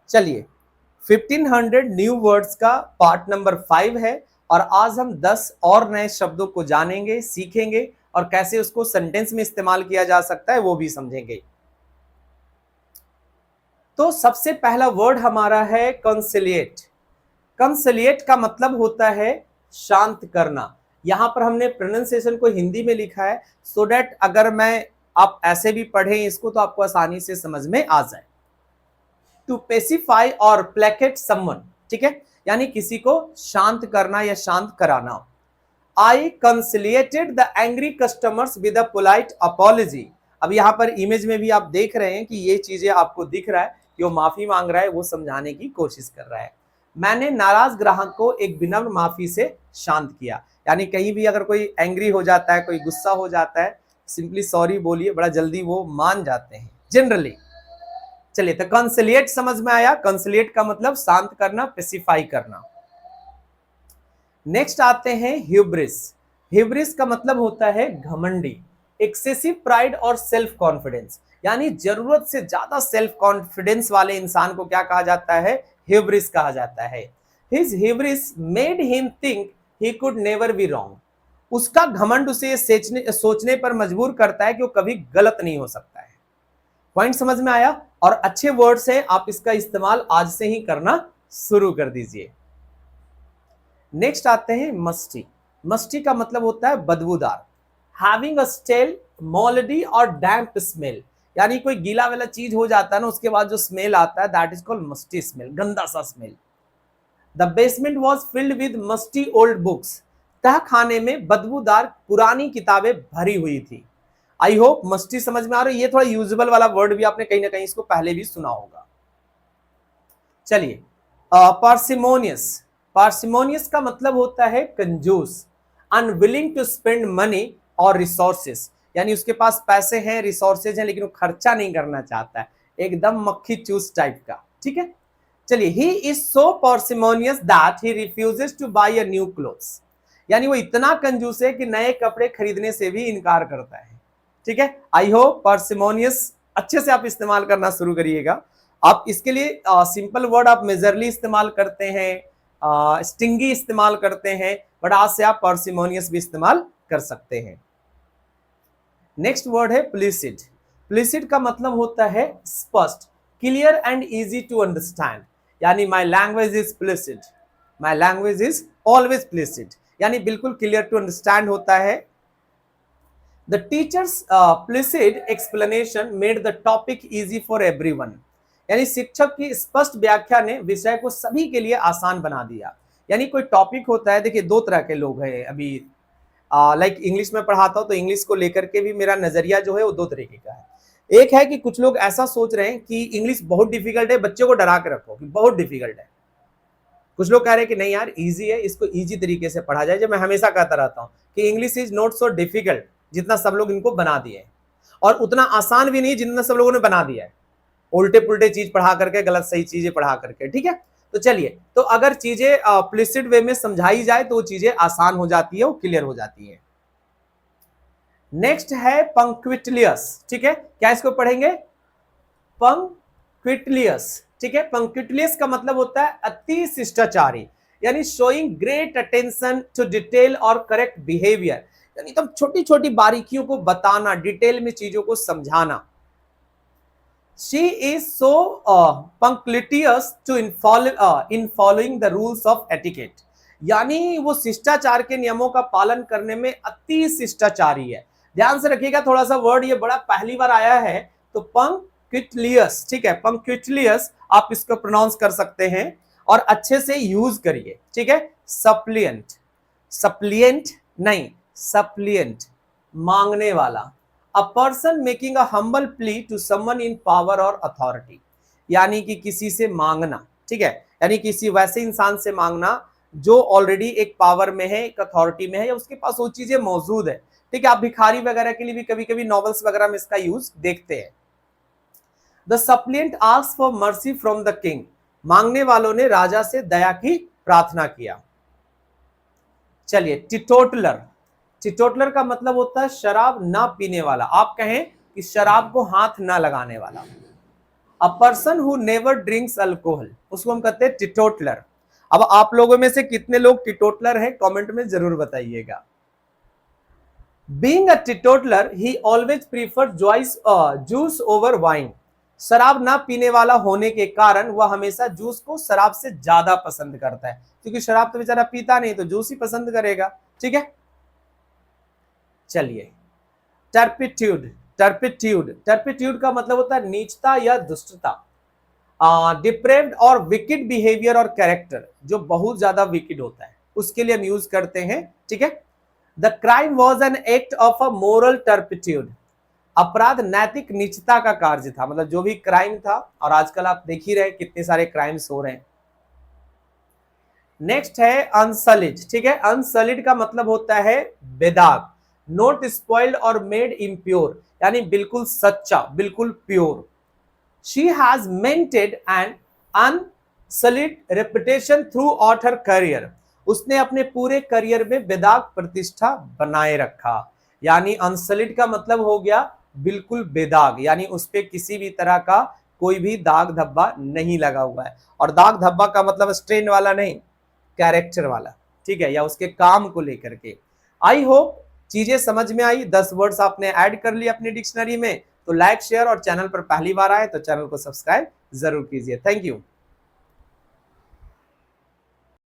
चलिए 1500 new words का part number 5 है और आज हम 10 और नए शब्दों को जानेंगे, सीखेंगे और कैसे उसको सेंटेंस में इस्तेमाल किया जा सकता है वो भी समझेंगे। तो सबसे पहला वर्ड हमारा है कंसिलिएट। कंसिलिएट का मतलब होता है शांत करना। यहां पर हमने प्रोनाउंसिएशन को हिंदी में लिखा है सो दैट अगर मैं आप ऐसे भी पढ़ें इसको तो आपको आसानी से समझ में आ जाए। टू पेसिफाई और प्लेकेट समवन, ठीक है, यानी किसी को शांत करना या शांत कराना। I conciliated the angry customers with a polite apology. अब यहां पर इमेज में भी आप देख रहे हैं कि ये चीजें आपको दिख रहा है कि वो माफी मांग रहा है, वो समझाने की कोशिश कर रहा है। मैंने नाराज ग्राहक को एक विनम्र माफी से शांत किया। यानी कहीं भी अगर कोई एंग्री हो जाता है, कोई गुस्सा हो जाता है, सिंपली सॉरी बोलिए, बड़ा जल्दी वो मान जाते हैं जनरली। चलिए तो कंसिलिएट समझ में आया। कंसिलिएट का मतलब शांत करना, पेसिफाई करना। नेक्स्ट आते हैं ह्यूब्रिस। ह्यूब्रिस का मतलब होता है घमंडी, एक्सेसिव प्राइड और सेल्फ कॉन्फिडेंस। यानी जरूरत से ज्यादा सेल्फ कॉन्फिडेंस वाले इंसान को क्या कहा जाता है? ह्यूब्रिस कहा जाता है। His hubris made him think he could never be wrong. उसका घमंड उसे सोचने पर मजबूर करता है कि वो कभी गलत नहीं हो सकता है। पॉइंट समझ में आया? और अच्छे वर्ड्स हैं, आप इसका इस्तेमाल आज से ही करना शुरू कर दीजिए। नेक्स्ट आते हैं मस्टी। मस्टी का मतलब होता है बदबूदार। हैविंग अ स्टेल, मोल्डी और डैम्प स्मेल। यानी कोई गीला वाला चीज हो जाता है ना, उसके बाद जो स्मेल आता है that is called musty smell, गंदा सा smell. The basement was filled with musty old books. तह खाने में बदबूदार पुरानी किताबें भरी हुई थी। आई होप मस्टी समझ में आ रहा है। ये थोड़ा यूजेबल वाला वर्ड भी आपने कहीं ना कहीं इसको पहले भी सुना होगा। चलिए पार्सिमोनियस। पार्सिमोनियस का मतलब होता है कंजूस, अनविलिंग टू स्पेंड मनी और रिसोर्सेस। यानी उसके पास पैसे हैं, रिसोर्सेज हैं, लेकिन वो खर्चा नहीं करना चाहता है, एकदम मक्खी चूस टाइप का। ठीक है, चलिए he is so parsimonious that he refuses to buy a new clothes. यानी वो इतना कंजूस है कि नए कपड़े खरीदने से भी इनकार करता है। ठीक है, आई होप पार्सिमोनियस अच्छे से आप इस्तेमाल करना शुरू करिएगा। आप इसके लिए सिंपल वर्ड आप मेजरली इस्तेमाल करते हैं, स्टिंगी इस्तेमाल करते हैं, बट आज से आप पार्सिमोनियस भी इस्तेमाल कर सकते हैं। नेक्स्ट वर्ड है प्लिसिड। प्लिसिड का मतलब होता है स्पष्ट, clear and easy to understand. यानी my language is placid, my language is always placid. यानी बिल्कुल क्लियर टू अंडरस्टैंड होता है। The teacher's placid explanation made the topic easy for everyone. यानी शिक्षक की स्पष्ट व्याख्या ने विषय को सभी के लिए आसान बना दिया। यानी कोई टॉपिक होता है, देखिए दो तरह के लोग हैं अभी, लाइक इंग्लिश में पढ़ाता हूं तो इंग्लिश को लेकर के भी मेरा नजरिया जो है वो दो तरीके का है। एक है कि कुछ लोग ऐसा सोच रहे हैं कि इंग्लिश बहुत डिफिकल्ट है, बच्चों को डरा के रखो कि बहुत डिफिकल्ट है। कुछ लोग कह रहे हैं कि नहीं यार इजी है, इसको इजी तरीके से पढ़ा जाए। जब मैं हमेशा कहता रहता हूं कि English is not so difficult जितना सब लोग इनको बना दिए, और उतना आसान भी नहीं जितना सब लोगों ने बना दिया है, उल्टे पुल्टे चीज पढ़ा करके, गलत सही चीजें पढ़ा करके। ठीक है, तो चलिए, तो अगर चीजें प्लिसिड वे में समझाई जाए तो वो चीजें आसान हो जाती है, वो क्लियर हो जाती है। नेक्स्ट है पंक्विटलियस। ठीक है, क्या इसको पढ़ेंगे? पंक्विटलियस। ठीक है, पंक्विटलियस का मतलब होता है अति शिष्टाचारी, यानी showing great attention to detail और करेक्ट बिहेवियर। यानी तो छोटी छोटी बारीकियों को बताना, डिटेल में चीजों को समझाना। She is so punctilious to in following the rules of etiquette. यानी वो शिष्टाचार के नियमों का पालन करने में अति शिष्टाचारी है। ध्यान से रखिएगा, थोड़ा सा वर्ड ये बड़ा पहली बार आया है, तो पंक्विटलियस। ठीक है, पंक्विटलियस आप इसको प्रोनाउंस कर सकते हैं और अच्छे से यूज करिए। ठीक है, सप्लिएंट, सप्लिएंट नहीं, सप्लिएंट मांगने वाला। A person making a humble plea to someone in power or authority, यानी कि किसी से मांगना। ठीक है, यानी किसी वैसे इंसान से मांगना जो ऑलरेडी एक पावर में है, एक अथॉरिटी में है, या उसके पास वो चीजें मौजूद है। ठीक है, आप भिखारी वगैरह के लिए भी कभी कभी नॉवेल्स वगैरह में इसका यूज देखते हैं। The suppliant asked for mercy from the king. मांगने वालों ने राजा से दया की प्रार्थना किया। चलिए टिटोटलर। टिटोटलर का मतलब होता है शराब ना पीने वाला। आप कहें कि शराब को हाथ ना लगाने वाला। A person who never drinks alcohol, उसको हम कहते हैं टीटोटलर। अब आप लोगों में से कितने लोग टीटोटलर हैं कमेंट में जरूर बताइएगा। Being a teetotaller he always prefer juice over wine, शराब ना पीने वाला होने के कारण वह हमेशा जूस को शराब से ज्यादा पसंद करता है, क्योंकि शराब तो बेचारा पीता नहीं तो जूस ही पसंद करेगा। ठीक है, चलिए टर्पिट्यूड। टर्पिट्यूड का मतलब होता है नीचता या दुष्टता। डिप्रेव्ड और विकेड बिहेवियर और कैरेक्टर, जो बहुत ज्यादा विकेड होता है उसके लिए हम यूज करते हैं। ठीक है, the crime was an act of a moral turpitude, अपराध नैतिक नीचता का कार्य था, मतलब जो भी क्राइम था, और आजकल आप देख ही रहे कितने सारे क्राइम्स हो रहे हैं। नेक्स्ट है अनसलिड। ठीक है, अनसलिड का मतलब होता है बेदाग, नॉट स्पॉइल्ड और मेड इम्प्योर, यानी बिल्कुल सच्चा, बिल्कुल pure. She has maintained an unsullied reputation throughout her career. उसने अपने पूरे करियर में बेदाग प्रतिष्ठा बनाए रखा। यानी अनसलिड का मतलब हो गया बिल्कुल बेदाग, यानी उस पे किसी भी तरह का कोई भी दाग धब्बा नहीं लगा हुआ है। और दाग धब्बा का मतलब स्ट्रेन वाला नहीं, कैरेक्टर वाला। ठीक है, या उसके काम को लेकर के। आई होप चीजें समझ में आई, 10 वर्ड्स आपने ऐड कर लिए अपनी डिक्शनरी में। तो लाइक, शेयर और चैनल पर पहली बार आए तो चैनल को सब्सक्राइब जरूर कीजिए। Thank you.